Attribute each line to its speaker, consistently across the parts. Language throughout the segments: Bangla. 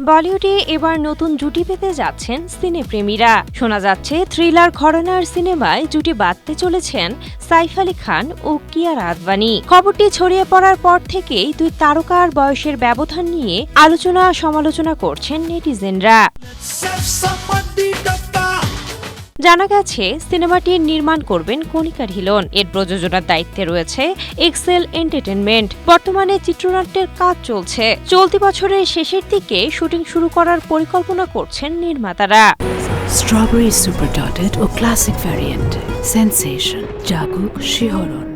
Speaker 1: বলিউডে এবার নতুন জুটি পেতে যাচ্ছেন সিনেপ্রেমীরা। শোনা যাচ্ছে থ্রিলার ঘরানার সিনেমায় জুটি বাঁধতে চলেছেন সাইফ আলী খান ও কিয়ারা আদভানি। খবরটি ছড়িয়ে পড়ার পর থেকেই দুই তারকার বয়সের ব্যবধান নিয়ে আলোচনা সমালোচনা করছেন নেটিজেনরা। জানা গেছে সিনেমাটির নির্মাণ করবেন কণিকা ঢিলন। এর প্রযোজনার দায়িত্বে রয়েছে এক্সেল এন্টারটেইনমেন্ট। বর্তমানে চিত্রনাট্যের কাজ চলছে। চলতি বছরের শেষের দিকে শুটিং শুরু করার পরিকল্পনা করছেন নির্মাতারা।
Speaker 2: স্ট্রবেরি সুপার ডটেড ও ক্লাসিক ভ্যারিয়েন্ট সেন্সেশন জাগুক শিহরণ।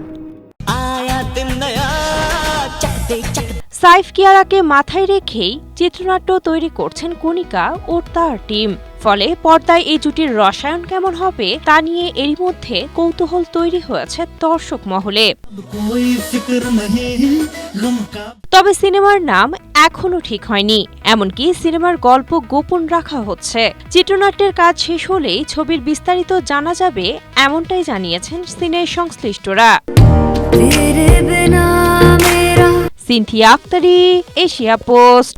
Speaker 1: সাইফ কিয়ারাকে মাথায় রেখেই চিত্রনাট্য তৈরি করছেন কণিকা ও তার টিম। ফলে পর্দায় এই জুটির রসায়ন কেমন হবে তা নিয়ে এরই মধ্যে কৌতূহল তৈরি হয়েছে দর্শক মহলে। তবে সিনেমার নাম এখনো ঠিক হয়নি, এমনকি সিনেমার গল্প গোপন রাখা হচ্ছে। চিত্রনাট্যের কাজ শেষ হলেই ছবির বিস্তারিত জানা যাবে, এমনটাই জানিয়েছেন সিনে সংশ্লিষ্টরা। Cynthia Akhtari, Asia post.